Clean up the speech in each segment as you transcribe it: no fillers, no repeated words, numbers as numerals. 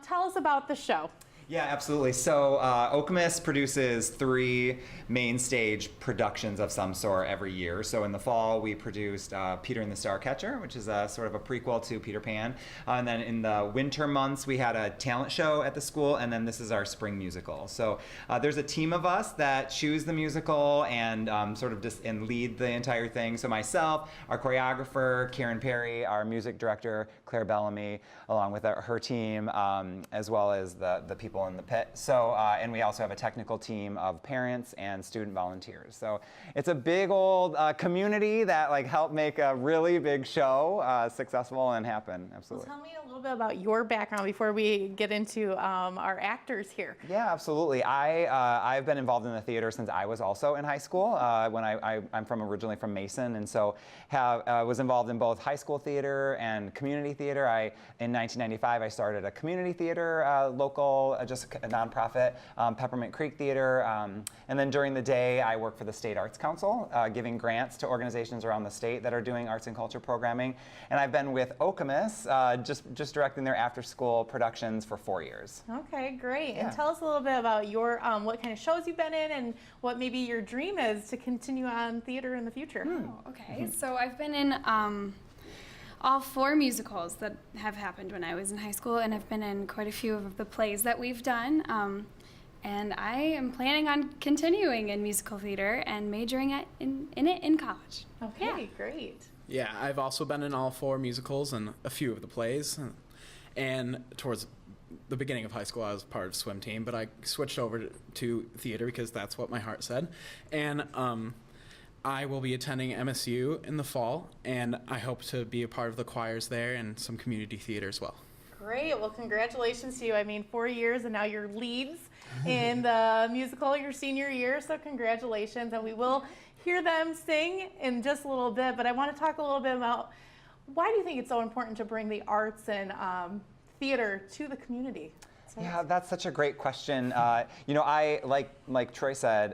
Tell us about the show. Yeah, absolutely. So Okemos produces 3 main stage productions of some sort every year. So in the fall, we produced Peter and the Starcatcher, which is a sort of a prequel to Peter Pan. And then in the winter months, we had a talent show at the school, and then this is our spring musical. So there's a team of us that choose the musical and sort of just and lead the entire thing. So myself, our choreographer, Karen Perry, our music director, Claire Bellamy, along with her team, as well as the people in the pit. So, and we also have a technical team of parents and student volunteers. So it's a big old community that like helped make a really big show successful and happen. Absolutely. Well, tell me a little bit about your background before we get into our actors here. Yeah, absolutely. I've been involved in the theater since I was also in high school. When I'm originally from Mason, and so was involved in both high school theater and community theater. In 1995, I started a community theater, local, just a nonprofit, Peppermint Creek Theater. And then during the day, I work for the State Arts Council, giving grants to organizations around the state that are doing arts and culture programming. And I've been with Okemos, just directing their after-school productions for 4 years. Okay, great. Yeah. And tell us a little bit about your what kind of shows you've been in and what maybe your dream is to continue on theater in the future. Oh, okay. So I've been in all 4 musicals that have happened when I was in high school, and I've been in quite a few of the plays that we've done. And I am planning on continuing in musical theater and majoring in it in college. Okay, Yeah. great. Yeah, I've also been in all 4 musicals and a few of the plays. And towards the beginning of high school, I was part of swim team, but I switched over to theater because that's what my heart said. And I will be attending MSU in the fall, and I hope to be a part of the choirs there and some community theater as well. Great. Well, congratulations to you. I mean, 4 years and now you're leads in the musical your senior year, so congratulations. And we will hear them sing in just a little bit, but I want to talk a little bit about why do you think it's so important to bring the arts and theater to the community? Yeah, that's such a great question. You know, I like Troy said,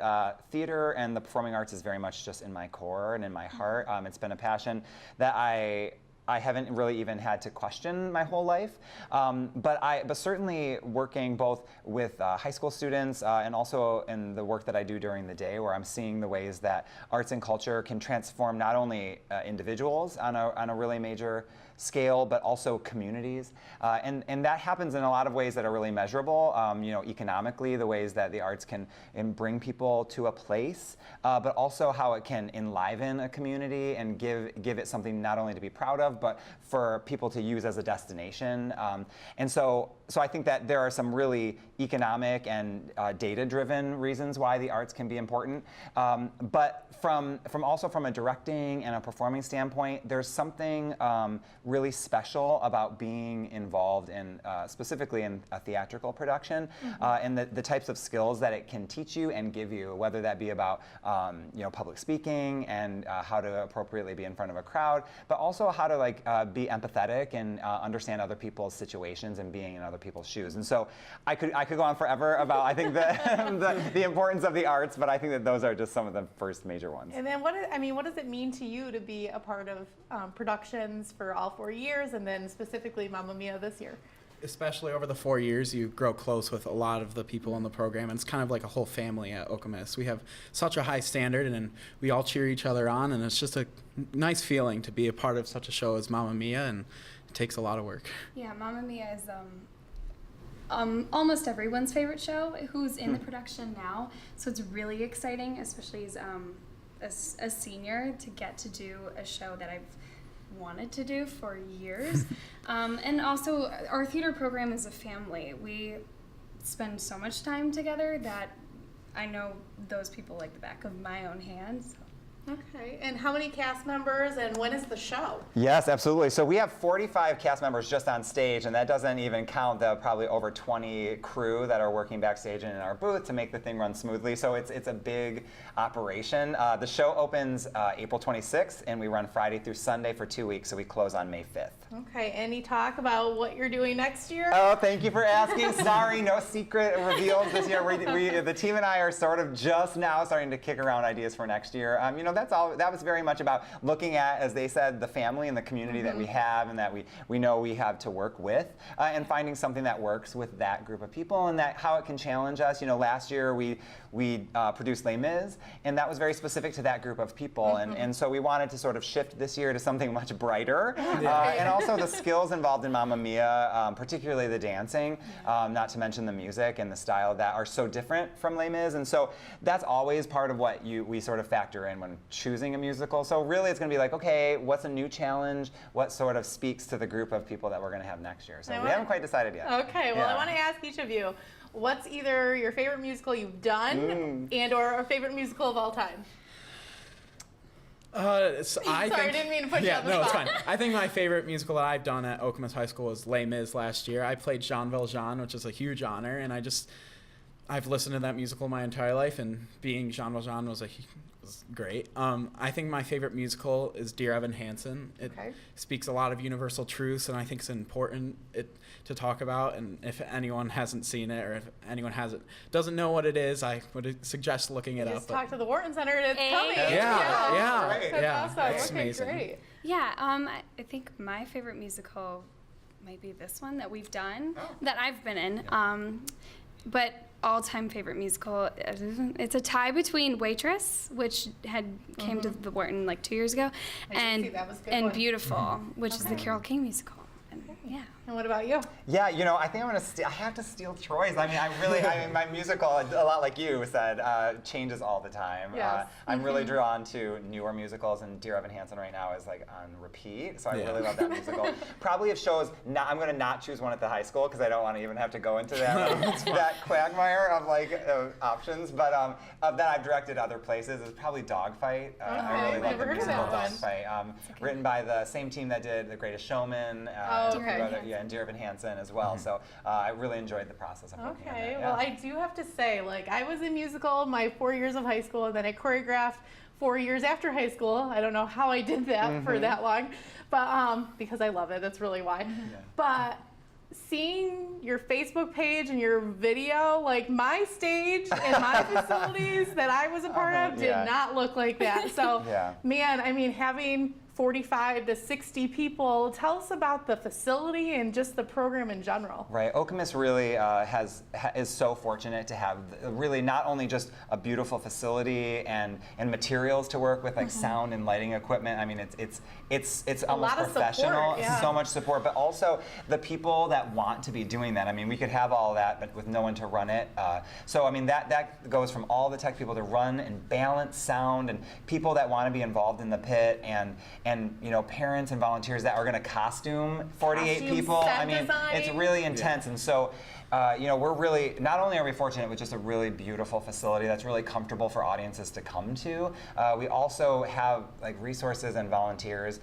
theater and the performing arts is very much just in my core and in my heart. It's been a passion that I haven't really even had to question my whole life, but certainly working both with high school students and also in the work that I do during the day, where I'm seeing the ways that arts and culture can transform not only individuals on a really major scale, but also communities, and that happens in a lot of ways that are really measurable. You know, economically, the ways that the arts can bring people to a place, but also how it can enliven a community and give it something not only to be proud of, but for people to use as a destination. And so I think that there are some really economic and data-driven reasons why the arts can be important. But also from a directing and a performing standpoint, there's something really special about being involved in, specifically in a theatrical production, and the types of skills that it can teach you and give you, whether that be about you know, public speaking and how to appropriately be in front of a crowd, but also how to be empathetic and understand other people's situations and being in other people's shoes. And so I could go on forever about, I think, the importance of the arts, but I think that those are just some of the first major ones. And then what does it mean to you to be a part of productions for all 4 years, and then specifically Mamma Mia this year? Especially over the 4 years, you grow close with a lot of the people in the program, and it's kind of like a whole family at Okemos. We have such a high standard, and we all cheer each other on, and it's just a nice feeling to be a part of such a show as Mamma Mia, and it takes a lot of work. Yeah, Mamma Mia is almost everyone's favorite show who's in the production now, so it's really exciting, especially as a senior, to get to do a show that I've wanted to do for years. And also, our theater program is a family. We spend so much time together that I know those people like the back of my own hand. So. Okay, and how many cast members, and when is the show? Yes, absolutely. So we have 45 cast members just on stage, and that doesn't even count the probably over 20 crew that are working backstage and in our booth to make the thing run smoothly. So it's a big operation. The show opens April 26th, and we run Friday through Sunday for 2 weeks, so we close on May 5th. Okay, any talk about what you're doing next year? Oh, thank you for asking. Sorry, no secret reveals this year. The team and I are sort of just now starting to kick around ideas for next year. You know, that's all. That was very much about looking at, as they said, the family and the community that we have and that we know we have to work with, and finding something that works with that group of people and that how it can challenge us. You know, last year we produced Les Mis, and that was very specific to that group of people, and so we wanted to sort of shift this year to something much brighter, and also the skills involved in Mamma Mia, particularly the dancing, not to mention the music and the style that are so different from Les Mis, and so that's always part of what we sort of factor in when choosing a musical. So really it's going to be like, okay, what's a new challenge? What sort of speaks to the group of people that we're going to have next year? So we haven't quite decided yet. Okay, well, I want to ask each of you, what's either your favorite musical you've done and or a favorite musical of all time? I didn't mean to put you on the no, it's spot. fine. I think my favorite musical that I've done at Okemos High School was Les Mis last year. I played Jean Valjean, which is a huge honor, and I've listened to that musical my entire life, and being Jean Valjean was great. I think my favorite musical is Dear Evan Hansen. It speaks a lot of universal truths, and I think it's important to talk about. And if anyone hasn't seen it, or if anyone doesn't know what it is, I would suggest looking it up. Just talk to the Wharton Center, and it's coming. Yeah. That's awesome. It's okay, amazing. great. Yeah, I think my favorite musical might be this one that we've done, that I've been in. But all-time favorite musical, it's a tie between Waitress, which came to the Wharton like 2 years ago, and Beautiful, which is the Carole King musical. And, yeah. And what about you? Yeah, you know, I think I have to steal Troy's. I mean, my musical, a lot like you said, changes all the time. Yes. I'm really drawn to newer musicals, and Dear Evan Hansen right now is like on repeat, so I really love that musical. Probably if shows, I'm going to not choose one at the high school because I don't want to even have to go into that, that quagmire of like options, but that I've directed other places is probably Dogfight. I really love the musical Dogfight. Written by the same team that did The Greatest Showman. And Dear Evan Hansen as well. So I really enjoyed the process of working on that. Well, I do have to say, like, I was in musical my 4 years of high school, and then I choreographed 4 years after high school. I don't know how I did that for that long, but because I love it, that's really why. But seeing your Facebook page and your video, like my stage and my facilities that I was a part of did not look like that. So, man, I mean, having 45 to 60 people. Tell us about the facility and just the program in general. Right, Okemos really is so fortunate to have really not only just a beautiful facility and materials to work with, like sound and lighting equipment. I mean, it's almost professional, so much support, but also the people that want to be doing that. I mean, we could have all that, but with no one to run it. So I mean, that goes from all the tech people to run and balance sound, and people that want to be involved in the pit, and you know, parents and volunteers that are going to costume 48 people. I mean, it's really intense, and so you know, we're really, not only are we fortunate with just a really beautiful facility that's really comfortable for audiences to come to, we also have like resources and volunteers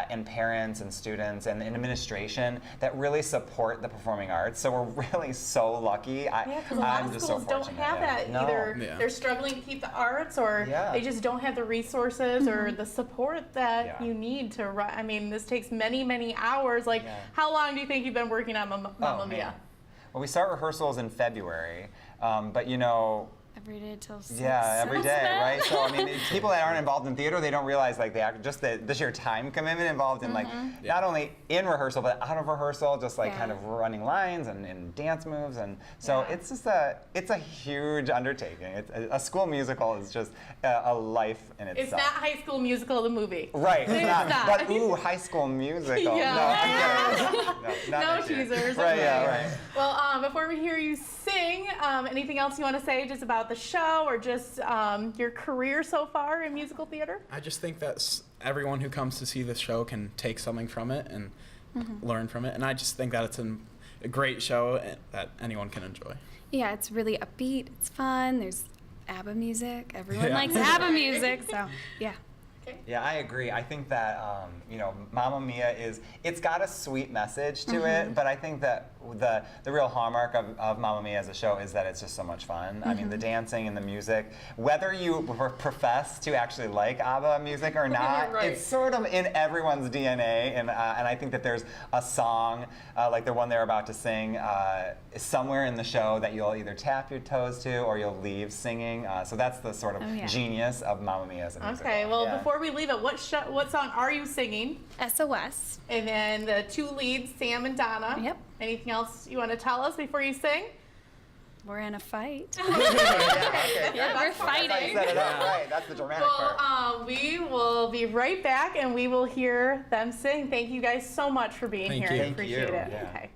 and parents and students and administration that really support the performing arts. So we're really so lucky. Because a lot of schools don't have that. Either they're struggling to keep the arts, or they just don't have the resources or the support that you need to run. I mean, this takes many, many hours. Like, how long do you think you've been working on Mamma Mia? Well, we start rehearsals in February, but you know, every day till 6. Yeah, every day, right? So I mean, people that aren't involved in theater, they don't realize like just the sheer time commitment involved in like not only in rehearsal but out of rehearsal, just like kind of running lines and dance moves, and so it's just it's a huge undertaking. A school musical is just a life in itself. It's not High School Musical the movie. Right, it's not. But ooh, High School Musical. No teasers. Right, right. Well, before we hear you sing, anything else you want to say just about the show or just your career so far in musical theater? I just think that everyone who comes to see this show can take something from it and learn from it, and I just think that it's a great show that anyone can enjoy. Yeah, it's really upbeat, it's fun, there's ABBA music, everyone likes ABBA music, so yeah. Okay. Yeah, I agree. I think that Mamma Mia it's got a sweet message to it, but I think that the real hallmark of Mamma Mia as a show is that it's just so much fun. I mean, the dancing and the music, whether you profess to actually like ABBA music or not, Right. it's sort of in everyone's DNA, and I think that there's a song like the one they're about to sing somewhere in the show that you'll either tap your toes to or you'll leave singing. So that's the sort of genius of Mamma Mia as a musical. Okay, well, Yeah. before we leave it, what song are you singing? SOS. And then the two leads, Sam and Donna. Yep. Anything else you want to tell us before you sing? We're in a fight. Yeah, okay. Yeah, we're That's how you fighting. set it up, right? That's the dramatic part. Well, we will be right back and we will hear them sing. Thank you guys so much for being Thank here. you. I Thank appreciate you. it. Yeah. Okay.